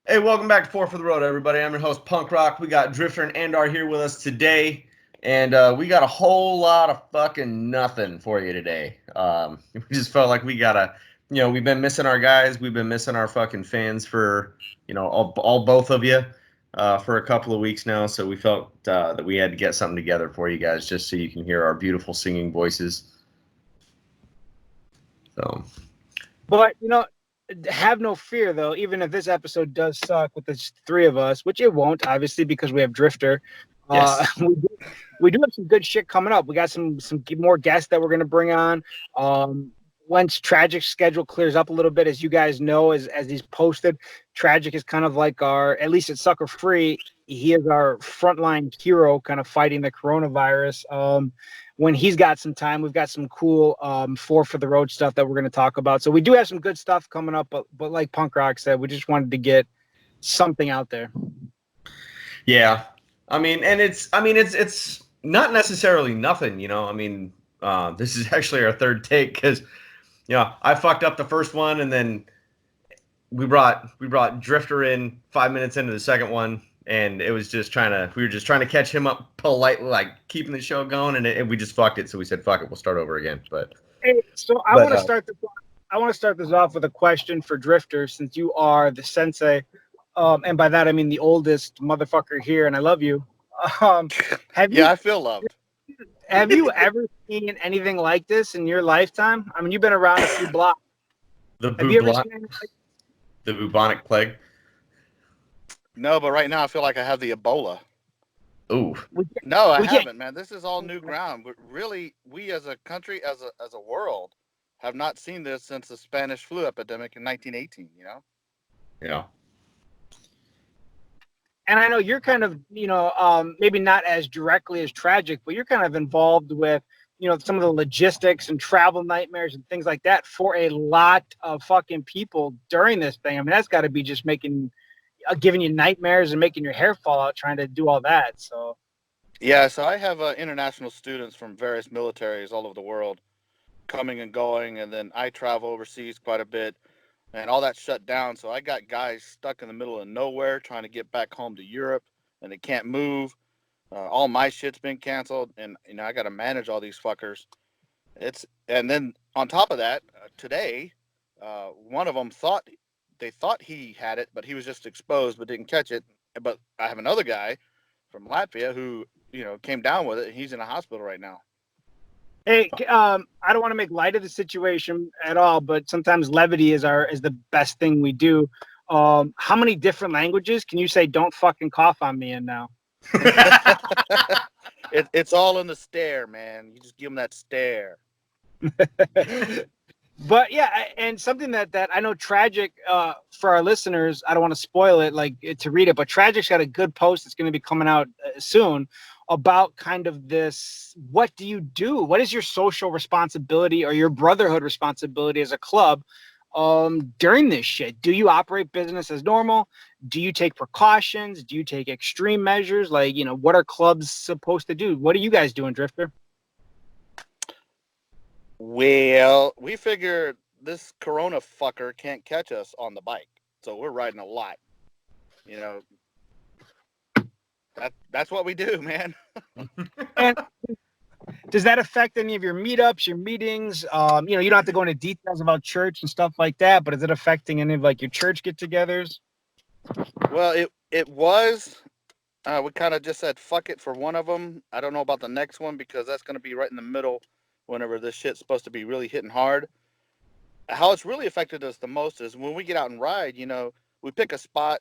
Hey, welcome back to Four for the Road, everybody. I'm your host, Punk Rock. We got Drifter and Andar here with us today, and we got a whole lot of fucking nothing for you today. We just felt like we gotta, we've been missing our guys. We've been missing our fucking fans for, all both of you for a couple of weeks now. So we felt that we had to get something together for you guys just so you can hear our beautiful singing voices. So, But have no fear though. Even if this episode does suck with the three of us, which it won't, obviously, because we have Drifter. yes. We do have some good shit coming up. We got some more guests that we're gonna bring on. Once Tragic's schedule clears up a little bit, as you guys know, as he's posted, Tragic is kind of like our, at least at Sucker Free, he is our frontline hero, kind of fighting the coronavirus. When he's got some time, we've got some cool Four for the Road stuff that we're going to talk about. So we do have some good stuff coming up, but like Punk Rock said, we just wanted to get something out there. Yeah, it's not necessarily nothing. This is actually our third take because I fucked up the first one, and then we brought Drifter in 5 minutes into the second one, and it was just we were just trying to catch him up politely, like keeping the show going, and we just fucked it. So we said, "Fuck it, we'll start over again." But hey, so I want to start this. I want to start this off with a question for Drifter, since you are the sensei, and by that I mean the oldest motherfucker here, and I love you. I feel loved. Have you ever seen anything like this in your lifetime? I mean, you've been around a few blocks. The bubonic plague. No, but right now I feel like I have the Ebola. Ooh. No, I haven't, man. This is all new ground. But really, we as a country, as a world, have not seen this since the Spanish flu epidemic in 1918. Yeah. And I know you're kind of, maybe not as directly as Tragic, but you're kind of involved with, some of the logistics and travel nightmares and things like that for a lot of fucking people during this thing. I mean, that's got to be just giving you nightmares and making your hair fall out trying to do all that. So, yeah. So I have international students from various militaries all over the world coming and going, and then I travel overseas quite a bit. And all that shut down, so I got guys stuck in the middle of nowhere trying to get back home to Europe, and they can't move. All my shit's been canceled, and I got to manage all these fuckers. And then on top of that, today, one of them thought he had it, but he was just exposed, but didn't catch it. But I have another guy from Latvia who came down with it, and he's in a hospital right now. Hey, I don't want to make light of the situation at all, but sometimes levity is the best thing we do. How many different languages can you say "Don't fucking cough on me" in now? It's all in the stare, man. You just give them that stare. But yeah, and something that I know Tragic, for our listeners, I don't want to spoil it, like to read it, but Tragic's got a good post that's going to be coming out soon about kind of this. What do you do? What is your social responsibility or your brotherhood responsibility as a club during this shit? Do you operate business as normal? Do you take precautions? Do you take extreme measures? Like, what are clubs supposed to do? What are you guys doing, Drifter? Well, we figure this corona fucker can't catch us on the bike, so we're riding a lot. That's what we do, man. And does that affect any of your meetups, your meetings? You don't have to go into details about church and stuff like that, but is it affecting any of like your church get-togethers? Well, it was. We kind of just said fuck it for one of them. I don't know about the next one because that's going to be right in the middle whenever this shit's supposed to be really hitting hard. How it's really affected us the most is when we get out and ride, we pick a spot,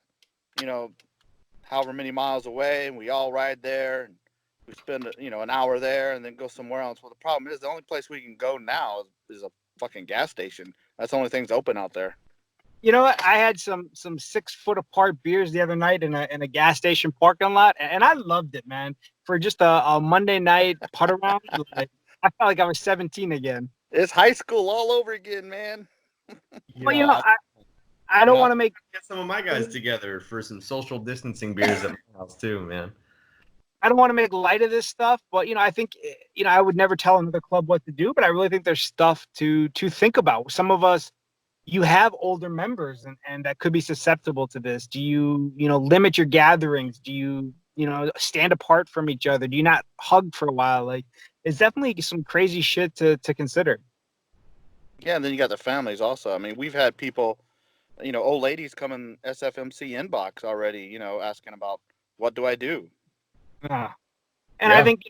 however many miles away, and we all ride there, and we spend, an hour there and then go somewhere else. Well, the problem is the only place we can go now is a fucking gas station. That's the only thing's open out there. You know what? I had some 6 foot apart beers the other night in a gas station parking lot, and I loved it, man. For just a Monday night putt around, I felt like I was 17 again. It's high school all over again, man. Well, I don't want to get some of my guys together for some social distancing beers at my house too, man. I don't want to make light of this stuff, but I think I would never tell another club what to do, but I really think there's stuff to think about. Some of us, you have older members and that could be susceptible to this. Do you, limit your gatherings? Do you, stand apart from each other? Do you not hug for a while? Like, it's definitely some crazy shit to consider. Yeah, and then you got the families also. I mean, we've had people, old ladies come in SFMC inbox already, asking about what do I do? Uh, and I Yeah. think,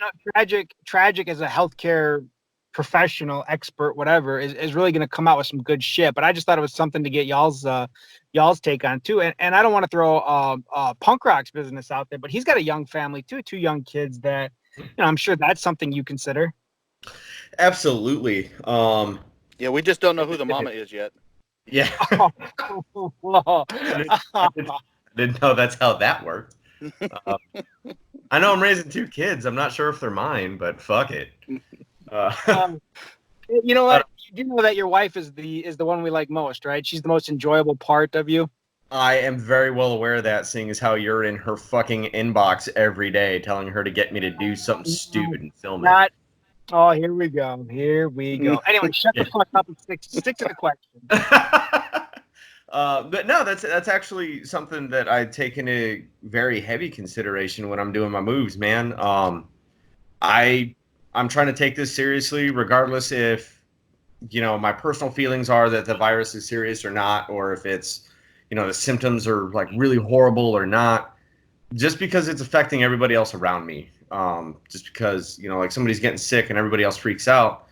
tragic as a healthcare professional, expert, whatever, is really going to come out with some good shit. But I just thought it was something to get y'all's take on too. And I don't want to throw Punk Rock's business out there, but he's got a young family too, 2 young kids that, I'm sure that's something you consider. Absolutely. Yeah, we just don't know who the mama is yet. Yeah. Didn't know that's how that worked. I know I'm raising 2 kids. I'm not sure if they're mine, but fuck it. You know what? You do know that your wife is the one we like most, right? She's the most enjoyable part of you. I am very well aware of that, seeing as how you're in her fucking inbox every day telling her to get me to do something stupid and film it. Oh, here we go. Here we go. Anyway, shut the fuck up and stick to the question. But no, that's actually something that I take into very heavy consideration when I'm doing my moves, man. I'm trying to take this seriously, regardless if my personal feelings are that the virus is serious or not, or if it's the symptoms are like really horrible or not. Just because it's affecting everybody else around me. Just because like somebody's getting sick and everybody else freaks out,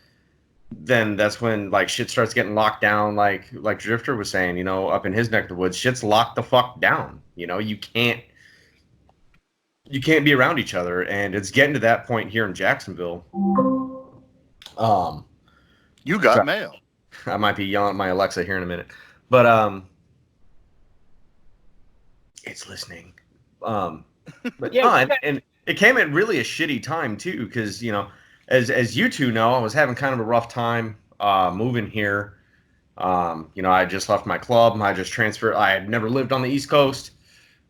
then that's when like shit starts getting locked down. Like Drifter was saying, up in his neck of the woods, shit's locked the fuck down. You can't be around each other, and it's getting to that point here in Jacksonville. You got mail. I might be yelling at my Alexa here in a minute, but it's listening. But yeah, and it came at really a shitty time too, because as you two know, I was having kind of a rough time moving here. I just left my club. I just transferred. I had never lived on the East Coast.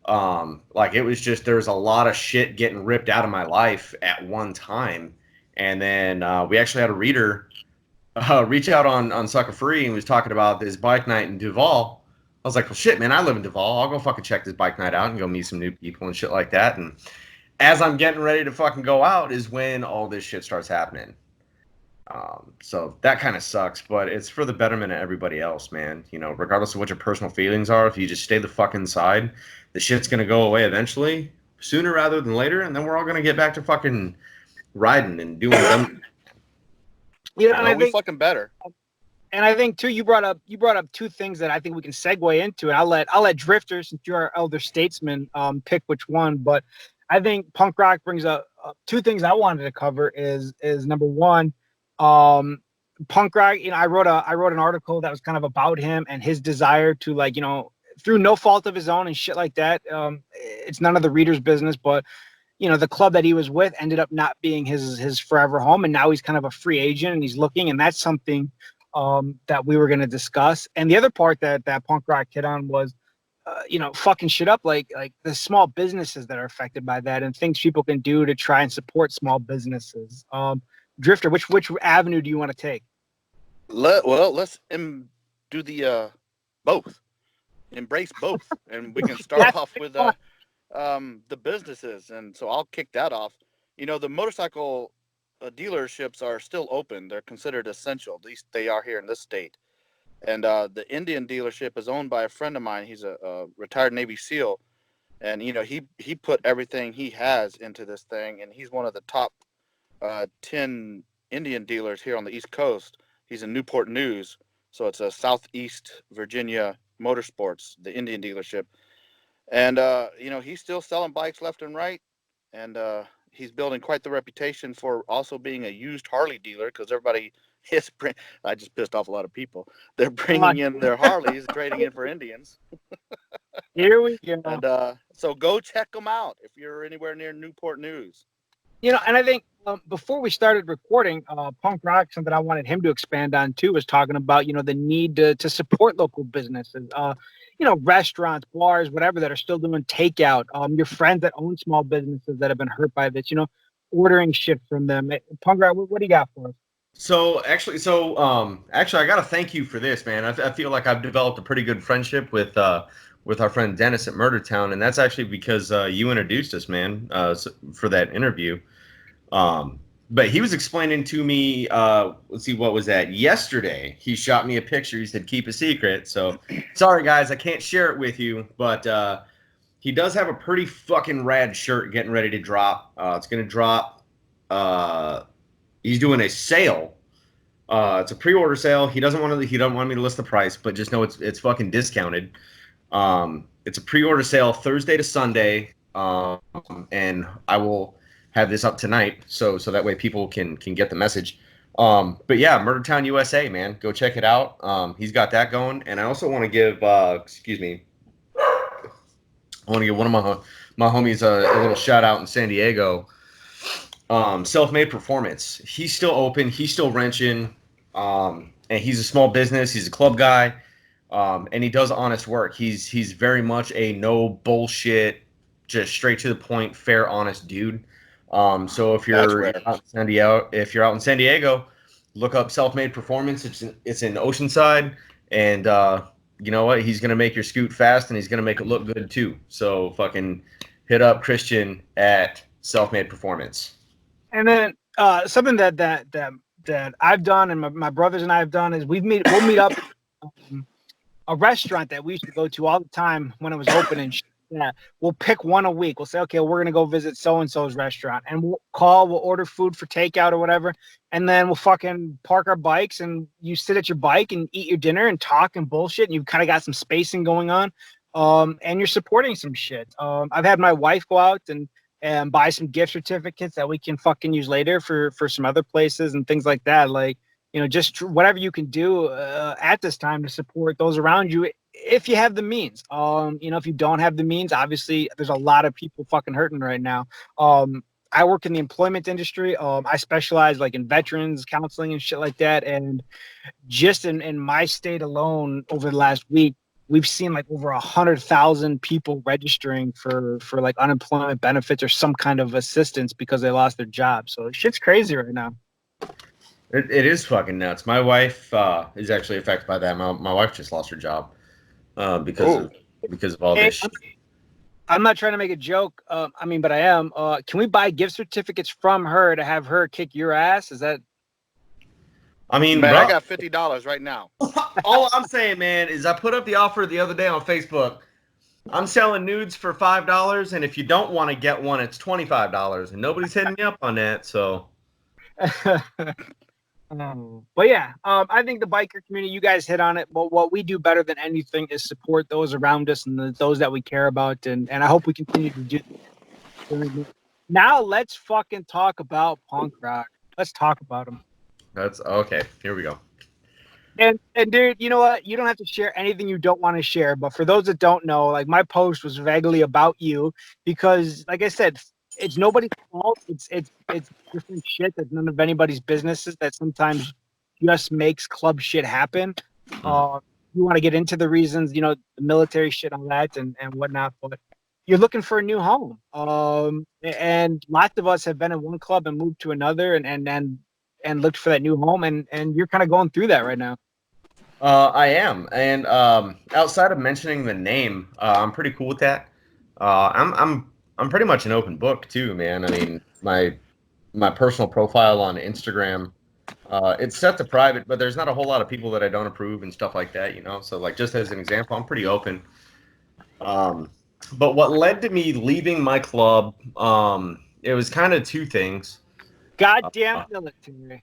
Like it was just there's a lot of shit getting ripped out of my life at one time, and then we actually had a reader reach out on Sucker Free and was talking about this bike night in Duval. I was like, well, shit, man, I live in Duval. I'll go fucking check this bike night out and go meet some new people and shit like that. And as I'm getting ready to fucking go out is when all this shit starts happening. So that kind of sucks, but it's for the betterment of everybody else, man. Regardless of what your personal feelings are, if you just stay the fuck inside, the shit's going to go away eventually, sooner rather than later, and then we're all going to get back to fucking riding and doing them. And I think fucking better. And I think too, you brought up 2 things that I think we can segue into, and I'll let Drifter, since you're our elder statesman, pick which one. But I think Punk Rock brings up 2 things I wanted to cover. Is number one, Punk Rock. I wrote an article that was kind of about him and his desire to through no fault of his own and shit like that. It's none of the reader's business, but the club that he was with ended up not being his forever home, and now he's kind of a free agent and he's looking, and that's something that we were going to discuss. And the other part that Punk Rock hit on was, fucking shit up, like the small businesses that are affected by that and things people can do to try and support small businesses. Drifter, which avenue do you want to take? Let's do the both. Embrace both, and we can start off with the businesses. And so I'll kick that off. The motorcycle dealerships are still open. They're considered essential. At least they are here in this state. And the Indian dealership is owned by a friend of mine. He's a retired Navy SEAL, and he put everything he has into this thing. And he's one of the top 10 Indian dealers here on the East Coast. He's in Newport News, so it's a Southeast Virginia Motorsports, the Indian dealership. And he's still selling bikes left and right, and he's building quite the reputation for also being a used Harley dealer, because everybody is. I just pissed off a lot of people. They're bringing in their Harleys, trading in for Indians. Here we go. And so go check them out if you're anywhere near Newport News. And I think before we started recording, Punk Rock, something I wanted him to expand on too, was talking about the need to support local businesses. Restaurants, bars, whatever, that are still doing takeout. Your friends that own small businesses that have been hurt by this, ordering shit from them. Punk Rock, what do you got for us? Actually, I got to thank you for this, man. I feel like I've developed a pretty good friendship with our friend Dennis at Murder Town, and that's actually because you introduced us, man, for that interview. But he was explaining to me, let's see, what was that? Yesterday, he shot me a picture. He said, keep a secret. So, sorry, guys, I can't share it with you, but he does have a pretty fucking rad shirt getting ready to drop. It's going to drop. He's doing a sale. It's a pre-order sale. He doesn't want to. He don't want me to list the price, but just know it's fucking discounted. It's a pre-order sale Thursday to Sunday, and I will have this up tonight, so that way people can get the message. But yeah, Murder Town USA, man, go check it out. He's got that going, and I also want to give, excuse me, I want to give one of my homies a little shout out in San Diego. Self-made performance. He's still open. He's still wrenching. And he's a small business. He's a club guy. And he does honest work. He's very much a no bullshit, just straight to the point, fair, honest dude. So if you're out in San Diego, look up Self-Made Performance. It's in Oceanside, and you know what? He's gonna make your scoot fast, and he's gonna make it look good too. So fucking hit up Christian at Self-Made Performance. And then something that I've done and my brothers and I have done is we'll meet up a restaurant that we used to go to all the time when it was open and yeah, we'll pick one a week. We'll say, okay, we're gonna go visit so and so's restaurant, and we'll order food for takeout or whatever, and then we'll fucking park our bikes, and you sit at your bike and eat your dinner and talk and bullshit, and you've kind of got some spacing going on, and you're supporting some shit. I've had my wife go out and buy some gift certificates that we can fucking use later for some other places and things like that. Like, you know, just whatever you can do at this time to support those around you if you have the means. You know, if you don't have the means, obviously there's a lot of people fucking hurting right now. I work in the employment industry. I specialize like in veterans counseling and shit like that. And just in my state alone over the last week, we've seen like over 100,000 people registering for like unemployment benefits or some kind of assistance because they lost their job. So shit's crazy right now. It is fucking nuts. My wife is actually affected by that. My wife just lost her job because of all this shit. I'm not trying to make a joke. I mean, but I am. Can we buy gift certificates from her to have her kick your ass? Is that? I mean, man, bro, I got $50 right now. All I'm saying, man, is I put up the offer the other day on Facebook. I'm selling nudes for $5, and if you don't want to get one, it's $25, and nobody's hitting me up on that. So, but yeah, I think the biker community, you guys hit on it. But what we do better than anything is support those around us and those that we care about, and I hope we continue to do that. Now let's fucking talk about punk rock. Let's talk about them. that's okay. Here we go. And dude, you know what? You don't have to share anything you don't want to share. But for those that don't know, like my post was vaguely about you because, like I said, it's nobody's fault. It's different shit that's none of anybody's businesses that sometimes just makes club shit happen. You want to get into the reasons, you know, the military shit on that and whatnot, but you're looking for a new home. And lots of us have been in one club and moved to another and looked for that new home, and you're kind of going through that right now. I am, and outside of mentioning the name, I'm pretty cool with that. I'm pretty much an open book too, man. I mean, my personal profile on Instagram, it's set to private, but there's not a whole lot of people that I don't approve and stuff like that, you know. So, like, just as an example, I'm pretty open. But what led to me leaving my club, it was kind of two things. Goddamn military.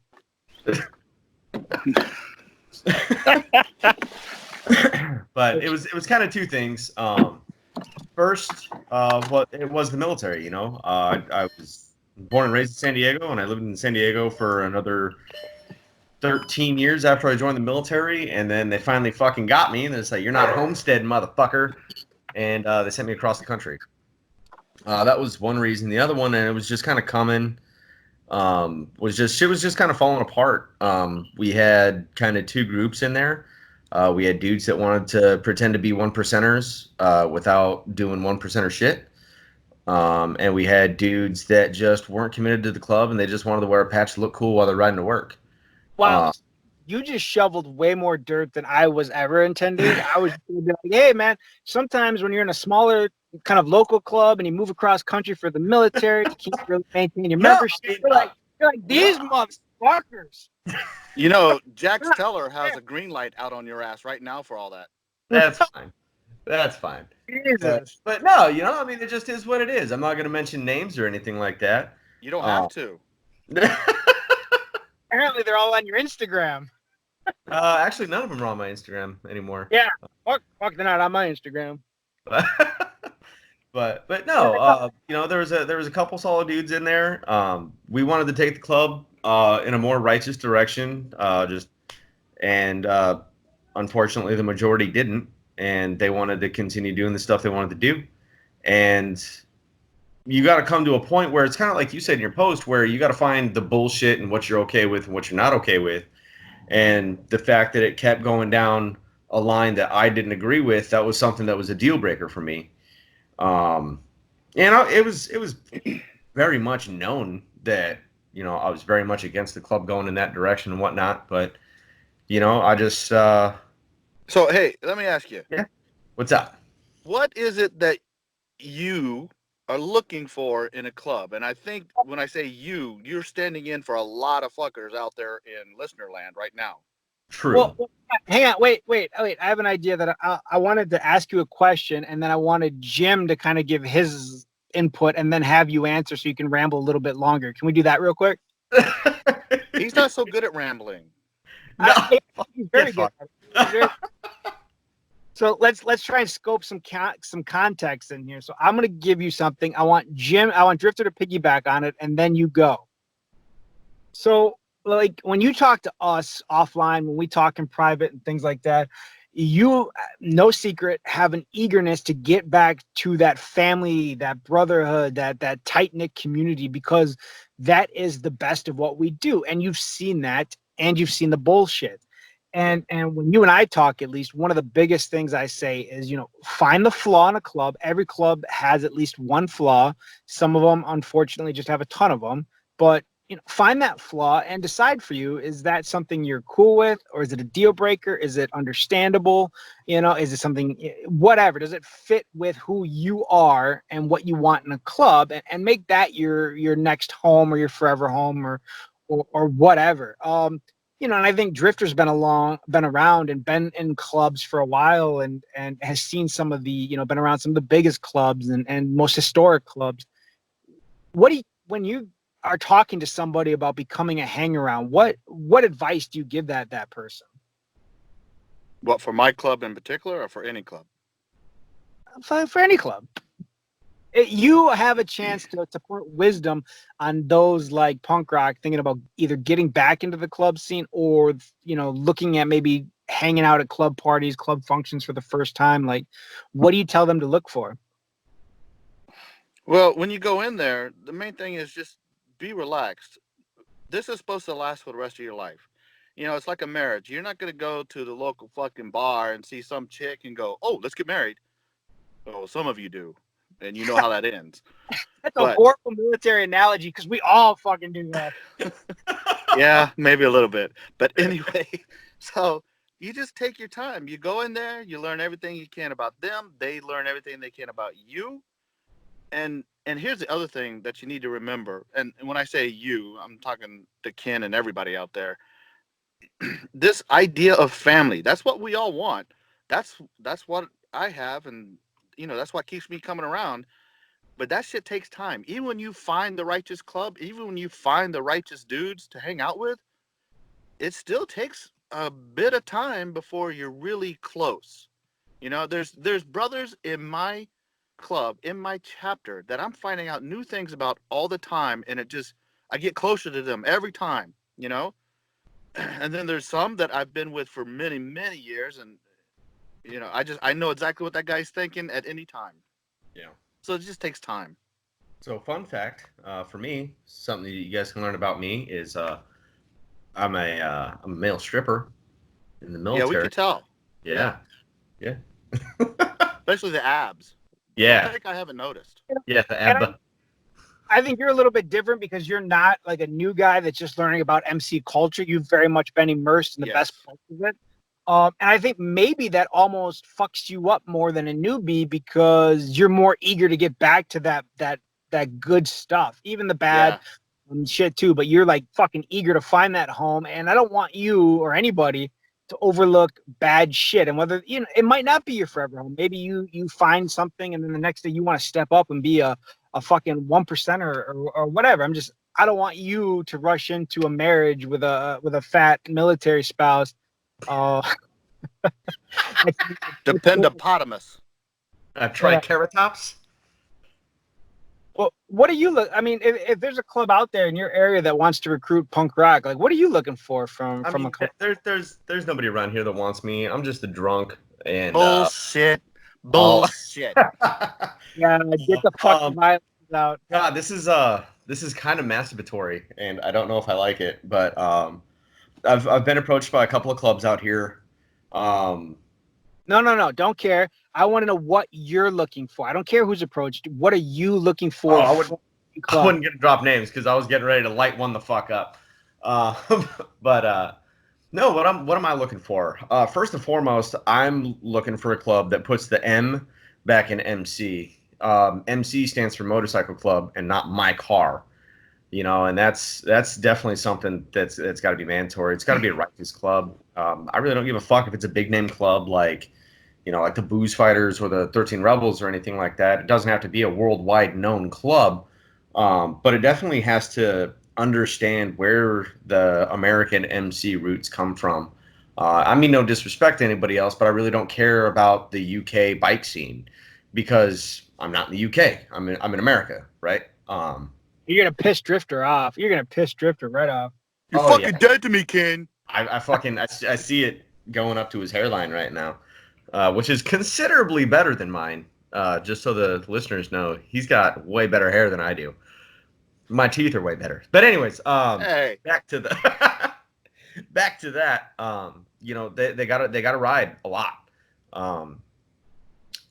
But it was kind of two things. First, what it was the military. You know, I was born and raised in San Diego, and I lived in San Diego for another 13 years after I joined the military, and then they finally fucking got me, and they said, "You're not homestead, motherfucker," and they sent me across the country. That was one reason. The other one, and it was just kind of coming. Shit was just kind of falling apart. We had kind of two groups in there. We had dudes that wanted to pretend to be one percenters without doing one percenter shit. And we had dudes that just weren't committed to the club and they just wanted to wear a patch to look cool while they're riding to work. Wow. You just shoveled way more dirt than I was ever intending. I was gonna be like, hey man, sometimes when you're in a smaller kind of local club and you move across country for the military, you can't really maintain your membership. You're like these motherfuckers. You know, Jax Teller has a green light out on your ass right now for all that. That's fine. That's fine. Jesus. But no, I mean, it just is what it is. I'm not going to mention names or anything like that. You don't have to. Apparently, they're all on your Instagram. Actually, none of them are on my Instagram anymore. Yeah, fuck, they're not on my Instagram. but no, there was a couple solid dudes in there. We wanted to take the club in a more righteous direction. Unfortunately, the majority didn't, and they wanted to continue doing the stuff they wanted to do. And you got to come to a point where it's kind of like you said in your post, where you got to find the bullshit and what you're okay with and what you're not okay with. And the fact that it kept going down a line that I didn't agree with, that was something that was a deal breaker for me. It was very much known that, I was very much against the club going in that direction and whatnot. But, I just... So, hey, let me ask you. Yeah. What's up? What is it that you are looking for in a club? And I think when I say you're standing in for a lot of fuckers out there in listener land right now. True. Well, hang on. Wait. I have an idea that I wanted to ask you a question, and then I wanted Jim to kind of give his input and then have you answer so you can ramble a little bit longer. Can we do that real quick? He's not so good at rambling. No. He's very good at it. So let's try and scope some context in here. So I'm gonna give you something. I want Drifter to piggyback on it, and then you go. So like when you talk to us offline, when we talk in private and things like that, you, no secret, have an eagerness to get back to that family, that brotherhood, that tight-knit community, because that is the best of what we do. And you've seen that, and you've seen the bullshit. And when you and I talk, at least one of the biggest things I say is, find the flaw in a club. Every club has at least one flaw. Some of them, unfortunately, just have a ton of them. But find that flaw and decide for you, is that something you're cool with, or is it a deal breaker? Is it understandable? Is it something, whatever? Does it fit with who you are and what you want in a club, and make that your next home or your forever home or whatever. And I think Drifter's been around and been in clubs for a while and has seen some of the, been around some of the biggest clubs and most historic clubs. When you are talking to somebody about becoming a hang-around, what advice do you give that person? What, for my club in particular, or for any club? For any club. You have a chance to put wisdom on those like Punk Rock thinking about either getting back into the club scene or, looking at maybe hanging out at club parties, club functions for the first time. Like, what do you tell them to look for? Well, when you go in there, the main thing is just be relaxed. This is supposed to last for the rest of your life. It's like a marriage. You're not going to go to the local fucking bar and see some chick and go, oh, let's get married. Oh, some of you do. And you know how that ends. That's a horrible military analogy, because we all fucking do that. Yeah, maybe a little bit. But anyway, so you just take your time. You go in there, you learn everything you can about them. They learn everything they can about you. And here's the other thing that you need to remember. And when I say you, I'm talking to Ken and everybody out there. This idea of family, that's what we all want. That's what I have, and that's what keeps me coming around. But that shit takes time. Even when you find the righteous club, even when you find the righteous dudes to hang out with, it still takes a bit of time before you're really close. There's brothers in my club, in my chapter, that I'm finding out new things about all the time, and I get closer to them every time, And then there's some that I've been with for many, many years, and I know exactly what that guy's thinking at any time. Yeah. So it just takes time. So fun fact, for me, something that you guys can learn about me is I'm a male stripper in the military. Yeah, we could tell. Yeah. Especially the abs. Yeah. I think I haven't noticed. Yeah, the ab. I think you're a little bit different because you're not like a new guy that's just learning about MC culture. You've very much been immersed in the best parts of it. And I think maybe that almost fucks you up more than a newbie because you're more eager to get back to that good stuff, even the bad shit too. But you're like fucking eager to find that home. And I don't want you or anybody to overlook bad shit. And whether it might not be your forever home. Maybe you find something, and then the next day you want to step up and be a fucking 1% or whatever. I don't want you to rush into a marriage with a fat military spouse. Dependopotamus. Triceratops. Well, what do you look? I mean, if there's a club out there in your area that wants to recruit punk rock, like, what are you looking for from a club? There's nobody around here that wants me. I'm just a drunk and bullshit. Bullshit. Yeah, get the fucking violence out. God, this is kind of masturbatory, and I don't know if I like it, but I've been approached by a couple of clubs out here. No, don't care. I want to know what you're looking for. I don't care who's approached. What are you looking for? I wouldn't get to drop names because I was getting ready to light one the fuck up. But no, what am I looking for? First and foremost, I'm looking for a club that puts the M back in MC. MC stands for motorcycle club and not my car. And that's definitely something that's got to be mandatory. It's got to be a righteous club. I really don't give a fuck if it's a big name club like the Booze Fighters or the 13 Rebels or anything like that. It doesn't have to be a worldwide known club, but it definitely has to understand where the American MC roots come from. I mean, no disrespect to anybody else, but I really don't care about the UK bike scene because I'm not in the UK. I'm in America, right? You're gonna piss Drifter off. You're gonna piss Drifter right off. You're fucking dead to me, Ken. I see it going up to his hairline right now, which is considerably better than mine. Just so the listeners know, he's got way better hair than I do. My teeth are way better. But anyways, back to the back to that. They gotta ride a lot.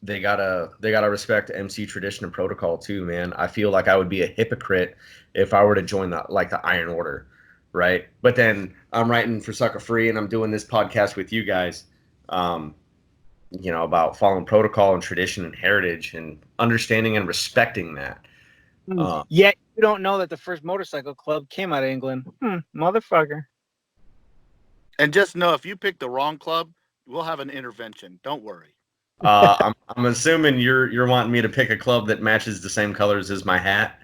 They gotta respect MC tradition and protocol too, man. I feel like I would be a hypocrite if I were to join the Iron Order, right? But then I'm writing for Sucker Free and I'm doing this podcast with you guys, about following protocol and tradition and heritage and understanding and respecting that. Yet you don't know that the first motorcycle club came out of England, motherfucker. And just know if you pick the wrong club, we'll have an intervention. Don't worry. I'm assuming you're wanting me to pick a club that matches the same colors as my hat.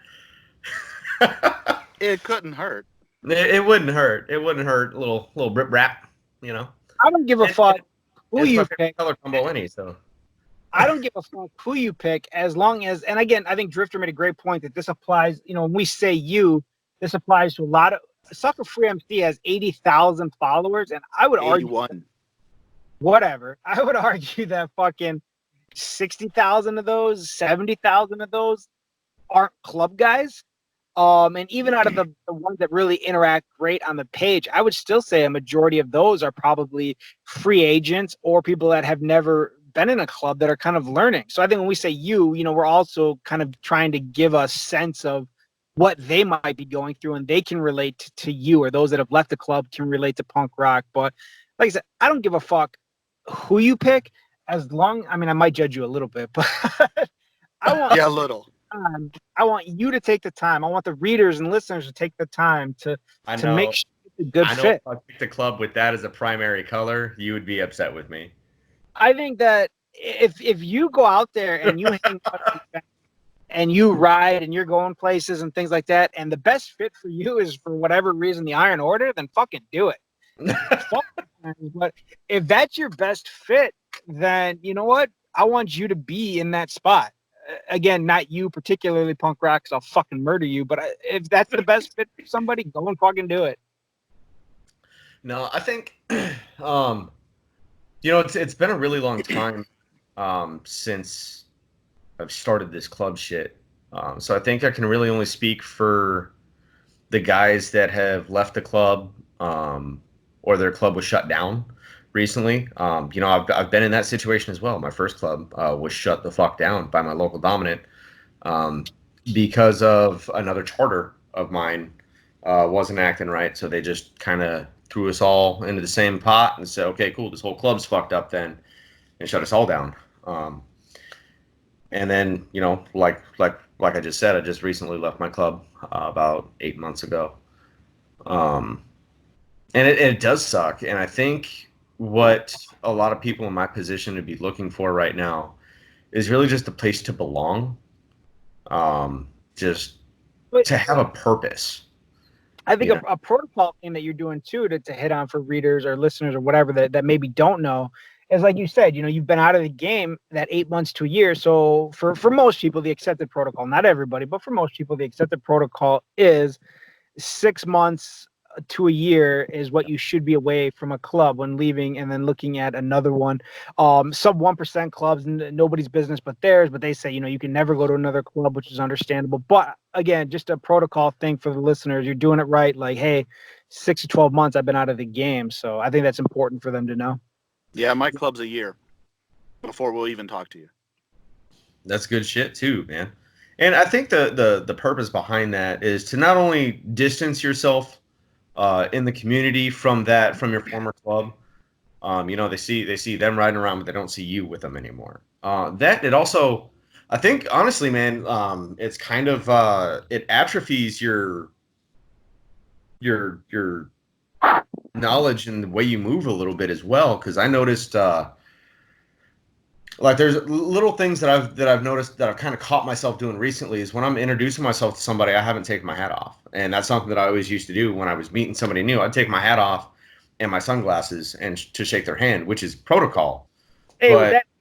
It couldn't hurt. It wouldn't hurt. It wouldn't hurt. A little rip rap, I don't give a fuck who you pick. Color combo so. I don't give a fuck who you pick as long as, and again, I think Drifter made a great point that this applies, when we say this applies to a lot of, Sucker Free MC has 80,000 followers, and I would 81. I would argue that fucking 60,000 of those, 70,000 of those aren't club guys. And even out of the ones that really interact great on the page, I would still say a majority of those are probably free agents or people that have never been in a club that are kind of learning. So I think when we say we're also kind of trying to give a sense of what they might be going through, and they can relate to you, or those that have left the club can relate to punk rock. But like I said, I don't give a fuck who you pick as long, I might judge you a little bit, but I want a little. I want you to take the time. I want the readers and listeners to take the time to make sure it's a good fit. If I picked a club with that as a primary color, you would be upset with me. I think that if you go out there and you hang out and you ride and you're going places and things like that, and the best fit for you is for whatever reason the Iron Order, then fucking do it. But if that's your best fit, then you know what? I want you to be in that spot. Again, not you particularly, punk rock, because I'll fucking murder you. But if that's the best fit for somebody, go and fucking do it. No, I think, it's been a really long time since I've started this club shit. So I think I can really only speak for the guys that have left the club or their club was shut down recently. I've been in that situation as well. My first club was shut the fuck down by my local dominant. because of another charter of mine wasn't acting right. So they just kind of threw us all into the same pot and said, okay, cool, this whole club's fucked up then, and shut us all down. And then, like I just said, I just recently left my club about 8 months ago. And it does suck. And I think what a lot of people in my position would be looking for right now is really just a place to belong. Just to have a purpose. I think a protocol thing that you're doing too to hit on for readers or listeners or whatever that maybe don't know is, like you said, you've been out of the game that 8 months to a year. So for most people, the accepted protocol, not everybody, but for most people, the accepted protocol is 6 months to a year is what you should be away from a club when leaving, and then looking at another one. Sub 1% clubs, nobody's business but theirs, but they say, you can never go to another club, which is understandable. But again, just a protocol thing for the listeners. You're doing it right. Like, hey, 6 to 12 months I've been out of the game. So I think that's important for them to know. Yeah, my club's a year before we'll even talk to you. That's good shit too, man. And I think the purpose behind that is to not only distance yourself in the community from your former club. They see them riding around, but they don't see you with them anymore. That it also, I think, honestly, man, it's kind of it atrophies your knowledge and the way you move a little bit as well. Because I noticed, like, there's little things that I've noticed that I've kind of caught myself doing recently is when I'm introducing myself to somebody, I haven't taken my hat off, and that's something that I always used to do when I was meeting somebody new. I'd take my hat off and my sunglasses and to shake their hand, which is protocol. Hey,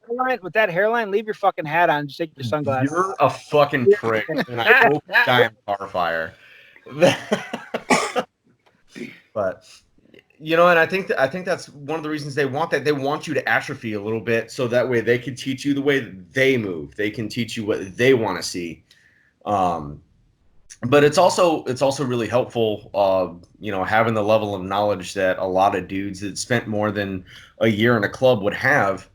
but with that hairline, leave your fucking hat on. Just take your sunglasses. You're a fucking prick, and I hope you die in a car fire. But and I think that's one of the reasons they want that. They want you to atrophy a little bit, so that way they can teach you the way that they move. They can teach you what they want to see. But it's also really helpful, having the level of knowledge that a lot of dudes that spent more than a year in a club would have.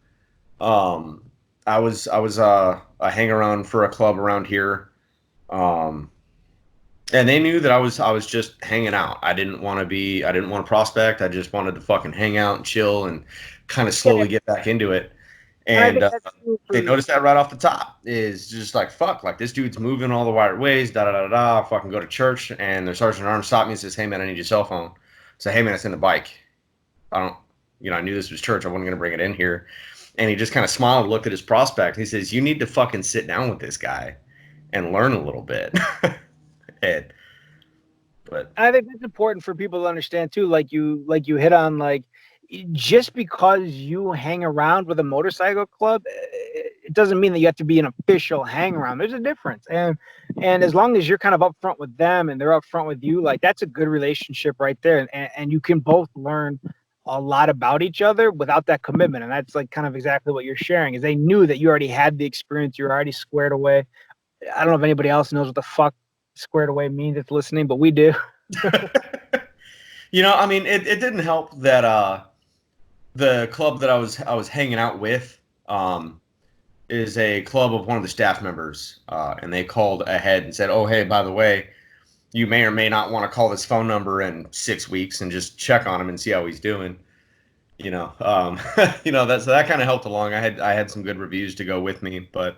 I was a hang around for a club around here, and they knew that I was just hanging out. I didn't want to prospect. I just wanted to fucking hang out and chill and kind of slowly get back into it. And they noticed that right off the top is just like, fuck, like this dude's moving all the right ways, da. Fucking go to church, and their sergeant at arms stopped me and says, "Hey man, I need your cell phone." I say, "Hey man, it's in the bike. I knew this was church. I wasn't gonna bring it in here." And he just kind of smiled, looked at his prospect. He says, "You need to fucking sit down with this guy and learn a little bit." But I think that's important for people to understand too. Like you hit on, like, just because you hang around with a motorcycle club, it doesn't mean that you have to be an official hang around. There's a difference. And as long as you're kind of upfront with them and they're upfront with you, like, that's a good relationship right there. And you can both learn a lot about each other without that commitment. And that's like kind of exactly what you're sharing, is they knew that you already had the experience. You're already squared away. I don't know if anybody else knows what the fuck squared away means that's listening, but we do. It didn't help that the club that I was hanging out with is a club of one of the staff members, and they called ahead and said, "Oh, hey, by the way, you may or may not want to call this phone number in 6 weeks and just check on him and see how he's doing." That kind of helped along. I had some good reviews to go with me, but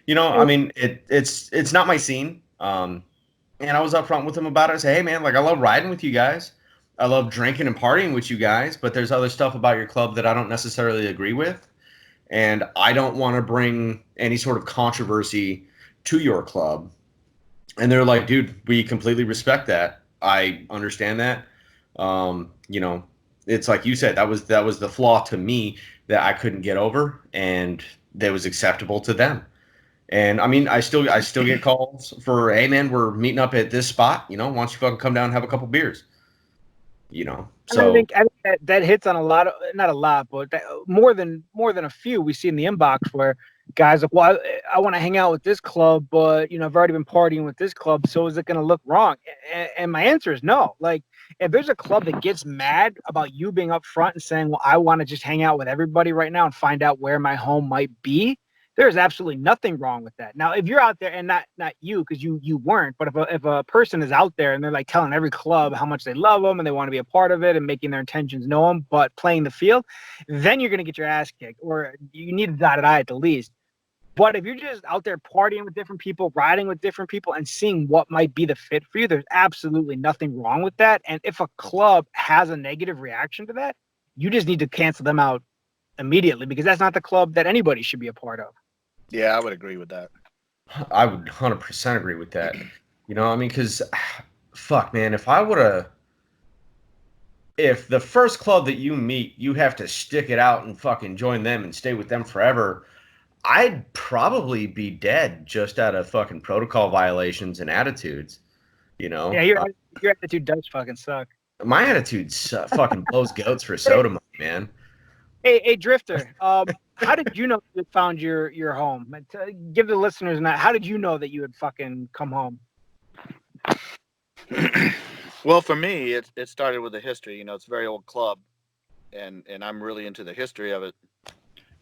it's not my scene. And I was upfront with him about it. I say, "Hey man, like, I love riding with you guys. I love drinking and partying with you guys, but there's other stuff about your club that I don't necessarily agree with. And I don't want to bring any sort of controversy to your club." And they're like, "Dude, we completely respect that. I understand that." It's like you said, that was the flaw to me that I couldn't get over, and that was acceptable to them. And I mean, I still get calls for, "Hey man, we're meeting up at this spot. Why don't you fucking come down and have a couple beers?" So I think that hits on a lot of, not a lot, but more than a few we see in the inbox, where guys are, "Well, I want to hang out with this club, but I've already been partying with this club, so is it going to look wrong?" And my answer is no. Like, if there's a club that gets mad about you being upfront and saying, "Well, I want to just hang out with everybody right now and find out where my home might be," There's absolutely nothing wrong with that. Now, if you're out there, and not you, because you weren't, but if a person is out there and they're like telling every club how much they love them and they want to be a part of it and making their intentions known, but playing the field, then you're gonna get your ass kicked, or you need a dotted I at the least. But if you're just out there partying with different people, riding with different people, and seeing what might be the fit for you, there's absolutely nothing wrong with that. And if a club has a negative reaction to that, you just need to cancel them out immediately, because that's not the club that anybody should be a part of. Yeah, I would agree with that. I would 100% agree with that. You know, I mean, because, fuck, man, if the first club that you meet, you have to stick it out and fucking join them and stay with them forever, I'd probably be dead just out of fucking protocol violations and attitudes, you know? Yeah, your attitude does fucking suck. My attitude fucking blows goats for soda money, man. Hey, Drifter, how did you know you had found your home? Give the listeners that. How did you know that you had fucking come home? Well, for me, it started with the history. You know, it's a very old club, and I'm really into the history of it.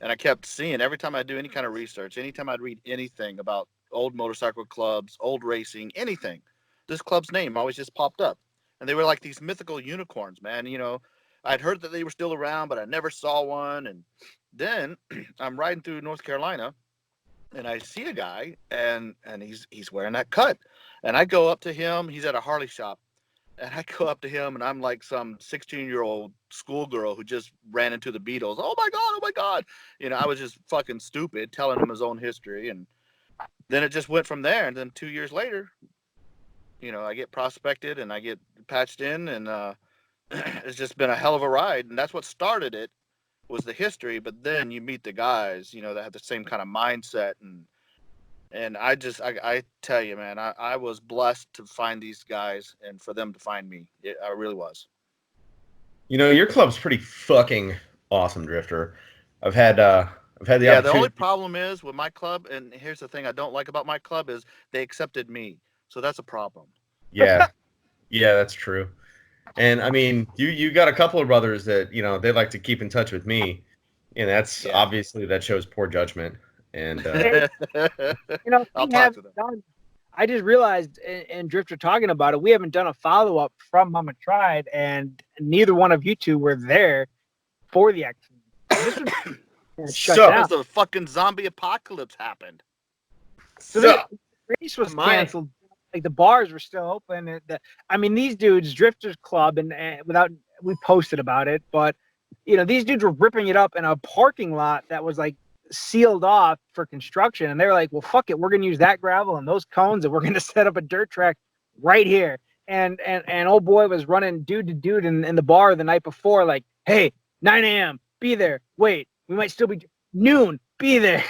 And I kept seeing every time I do any kind of research, anytime I'd read anything about old motorcycle clubs, old racing, anything, this club's name always just popped up. And they were like these mythical unicorns, man. You know, I'd heard that they were still around, but I never saw one. And then I'm riding through North Carolina, and I see a guy, and he's wearing that cut. And I go up to him. He's at a Harley shop. And I go up to him, and I'm like some 16-year-old schoolgirl who just ran into the Beatles. Oh my God, oh my God. You know, I was just fucking stupid telling him his own history. And then it just went from there. And then 2 years later, you know, I get prospected and I get patched in, and it's just been a hell of a ride. And that's what started it, was the history. But then you meet the guys, you know, that have the same kind of mindset. And I tell you, man, I was blessed to find these guys and for them to find me. I really was. You know, your club's pretty fucking awesome, Drifter. I've had the opportunity. Yeah, the only problem is with my club, and here's the thing I don't like about my club, is they accepted me. So that's a problem. Yeah. Yeah, that's true. And I mean, you got a couple of brothers that, you know, they like to keep in touch with me. And that's obviously, that shows poor judgment. And you know, I'll talk to them. I just realized, and Drifter talking about it, we haven't done a follow-up from Mama Tried, and neither one of you two were there for the accident. Shut down. Because the fucking zombie apocalypse happened. So the race was canceled. Like, the bars were still open. I mean, these dudes, Drifters Club, and we posted about it, but you know, these dudes were ripping it up in a parking lot that was like sealed off for construction, and they were like, well, fuck it, we're gonna use that gravel and those cones, and we're gonna set up a dirt track right here. And old boy was running dude to dude in the bar the night before, like, hey, 9 a.m. be there. Wait, we might still be noon. Be there.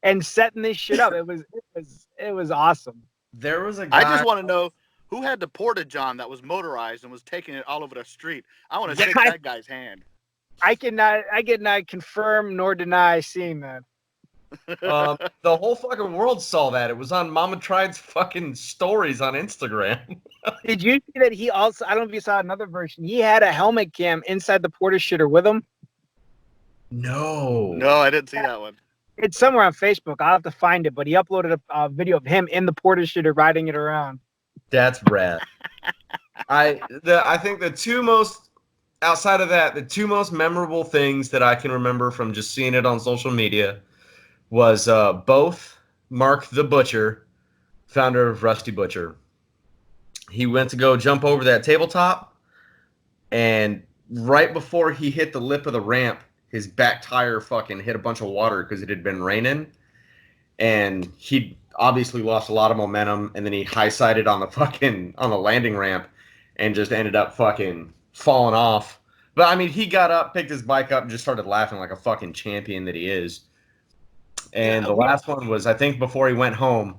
and setting this shit up. It was awesome. There was a guy. I just want to know who had the Porta-John that was motorized and was taking it all over the street. I want to shake that guy's hand. I cannot confirm nor deny seeing that. The whole fucking world saw that. It was on Mama Tried's fucking stories on Instagram. Did you see that he also, I don't know if you saw another version, he had a helmet cam inside the Porta shitter with him? No, I didn't see that one. It's somewhere on Facebook. I'll have to find it, but he uploaded a video of him in the Porta shitter riding it around. That's rad. I think the two most, outside of that, the two most memorable things that I can remember from just seeing it on social media was both Mark the Butcher, founder of Rusty Butcher. He went to go jump over that tabletop, and right before he hit the lip of the ramp, his back tire fucking hit a bunch of water because it had been raining, and he obviously lost a lot of momentum, and then he high-sided on the landing ramp and just ended up fucking falling off. But I mean, he got up, picked his bike up, and just started laughing like a fucking champion that he is. And the last one was, I think before he went home,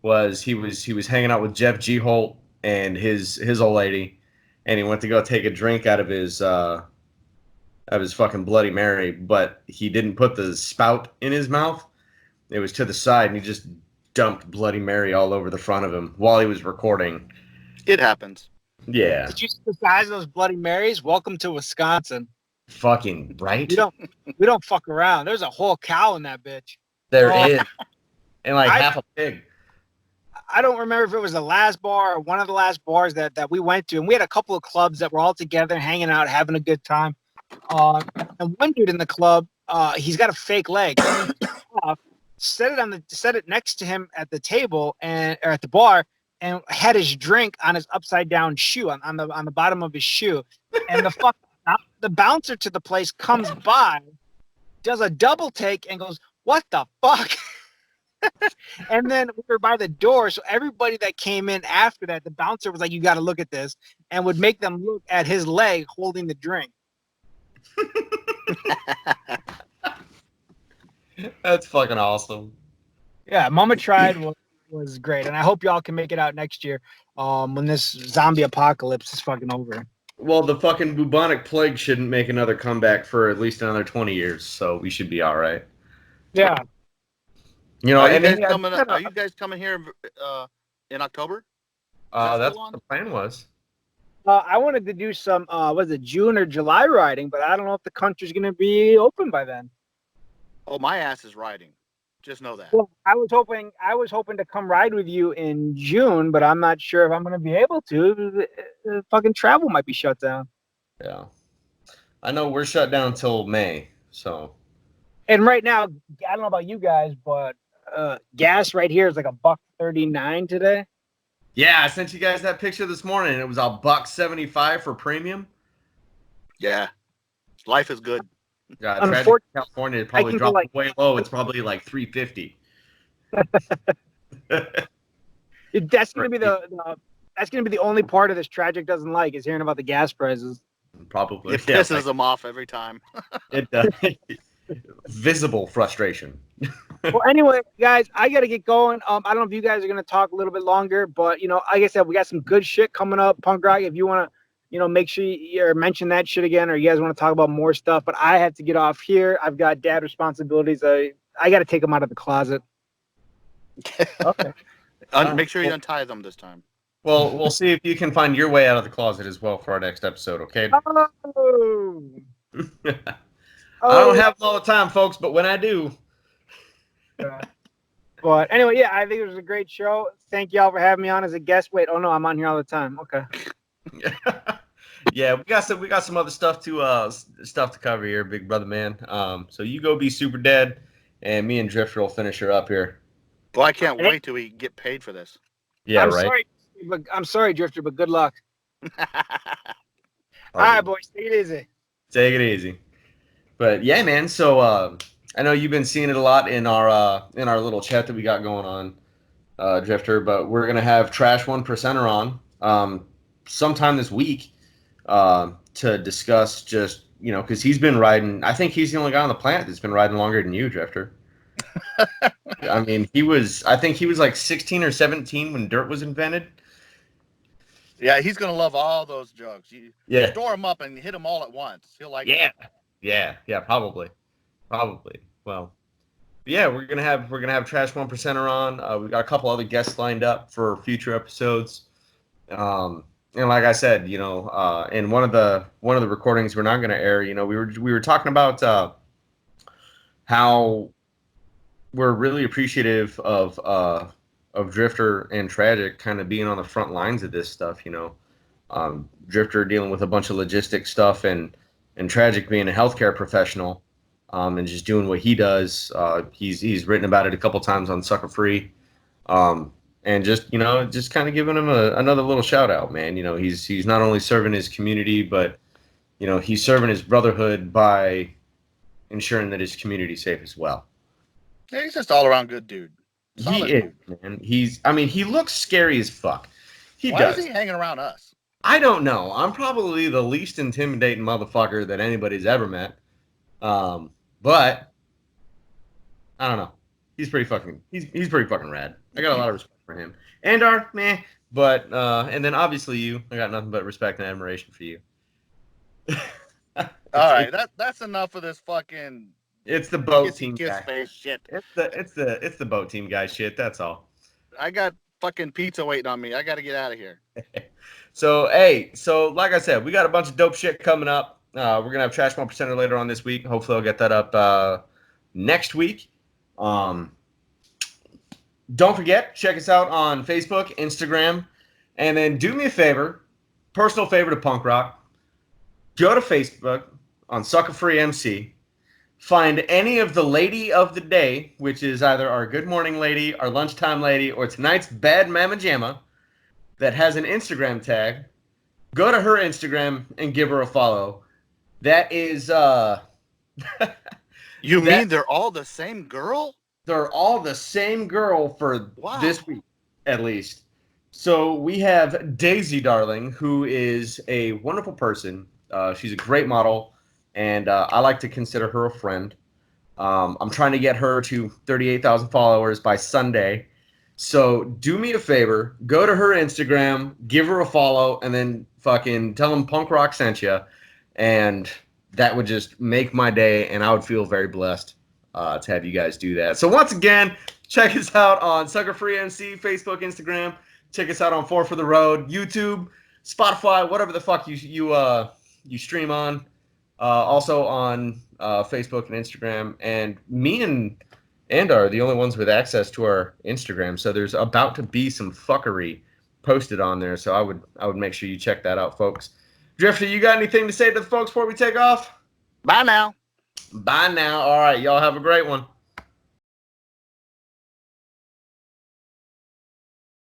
was he was hanging out with Jeff G. Holt and his old lady, and he went to go take a drink out of his fucking Bloody Mary, but he didn't put the spout in his mouth. It was to the side, and he just dumped Bloody Mary all over the front of him while he was recording. It happens. Yeah. Did you see the size of those Bloody Marys? Welcome to Wisconsin. Fucking right. We don't fuck around. There's a whole cow in that bitch. There Oh. is, and like half a pig. I don't remember if it was the last bar or one of the last bars that we went to, and we had a couple of clubs that were all together, hanging out, having a good time. And one dude in the club, he's got a fake leg. So he set it next to him at the table or at the bar, and had his drink on his upside down shoe on the bottom of his shoe. And the bouncer to the place comes by, does a double take, and goes, "What the fuck?" And then we were by the door, so everybody that came in after that, the bouncer was like, "You got to look at this," and would make them look at his leg holding the drink. That's fucking awesome. Yeah, Mama Tried was great, and I hope y'all can make it out next year when this zombie apocalypse is fucking over. Well, the fucking bubonic plague shouldn't make another comeback for at least another 20 years, so we should be all right. Yeah. You know, are you guys coming here in October? That's what the plan was. I wanted to do some was it June or July riding, but I don't know if the country's gonna be open by then. Oh, my ass is riding. Just know that. Well, I was hoping to come ride with you in June, but I'm not sure if I'm gonna be able to. Fucking travel might be shut down. Yeah, I know we're shut down until May, so. And right now, I don't know about you guys, but gas right here is like $1.39 today. Yeah, I sent you guys that picture this morning. It was $1.75 for premium. Yeah, life is good. Yeah, Unfortunately, California it probably dropped way low. It's probably like $3.50. That's gonna be that's gonna be the only part of this Tragic doesn't like is hearing about the gas prices. Probably, it pisses them off every time. It does. Visible frustration. Well, anyway, guys, I got to get going. I don't know if you guys are going to talk a little bit longer, but, like I said, we got some good shit coming up. Punk Rock, if you want to, make sure you mention that shit again, or you guys want to talk about more stuff, but I have to get off here. I've got dad responsibilities. I got to take them out of the closet. Okay. Make sure you untie them this time. Well, we'll see if you can find your way out of the closet as well for our next episode, okay? Oh. I don't have a lot of time, folks, but when I do. But anyway, yeah, I think it was a great show. Thank y'all for having me on as a guest. Wait, oh no, I'm on here all the time. Okay. Yeah, we got some other stuff to cover here, big brother man. So you go be super dead, and me and Drifter will finish her up here. Well, I can't wait till we get paid for this. Yeah, right. I'm sorry, Drifter, but good luck. All right, boys, take it easy. Take it easy. But yeah, man. So I know you've been seeing it a lot in our little chat that we got going on, Drifter. But we're gonna have Trash 1%er on sometime this week to discuss just because he's been riding. I think he's the only guy on the planet that's been riding longer than you, Drifter. I mean, I think he was like 16 or 17 when dirt was invented. Yeah, he's gonna love all those drugs. Yeah, store them up and hit them all at once. He'll like. Yeah. Yeah, probably. Well, yeah, we're gonna have Trash 1%er on. We got a couple other guests lined up for future episodes. And like I said, in one of the recordings we're not gonna air, we were talking about how we're really appreciative of Drifter and Tragic kind of being on the front lines of this stuff. Drifter dealing with a bunch of logistic stuff and Tragic being a healthcare professional and just doing what he does. He's written about it a couple times on Sucker Free. And just kind of giving him another little shout out, man. He's not only serving his community, but he's serving his brotherhood by ensuring that his community's safe as well. Yeah, he's just all around good dude. Solid he is, man. He looks scary as fuck. Why is he hanging around us? I don't know. I'm probably the least intimidating motherfucker that anybody's ever met. But I don't know. He's pretty fucking rad. I got a lot of respect for him. Andar, meh. But and then obviously you. I got nothing but respect and admiration for you. All right, that's enough of this fucking. It's the boat team guy face shit. It's the boat team guy shit. That's all. I got fucking pizza waiting on me. I got to get out of here. So like I said, we got a bunch of dope shit coming up. We're gonna have Trash More Percenter later on this week. Hopefully, I'll get that up next week. Don't forget, check us out on Facebook, Instagram, and then do me a favor, personal favor to Punk Rock. Go to Facebook on Sucker Free MC. Find any of the lady of the day, which is either our good morning lady, our lunchtime lady, or tonight's bad mama jamma, that has an Instagram tag. Go to her Instagram and give her a follow. That is You mean they're all the same girl? they're all the same girl for Wow. this week, at least. So we have Daisy Darling, who is a wonderful person. She's a great model, and I like to consider her a friend. I'm trying to get her to 38,000 followers by Sunday. So do me a favor, go to her Instagram, give her a follow, and then fucking tell them Punk Rock sent you. And that would just make my day, and I would feel very blessed to have you guys do that. So once again, check us out on Sucker Free MC, Facebook, Instagram. Check us out on 4 for the Road, YouTube, Spotify, whatever the fuck you stream on. Also on Facebook and Instagram. And me and Andar are the only ones with access to our Instagram. So there's about to be some fuckery posted on there. So I would make sure you check that out, folks. Drifter, you got anything to say to the folks before we take off? Bye now. Bye now. All right, y'all have a great one.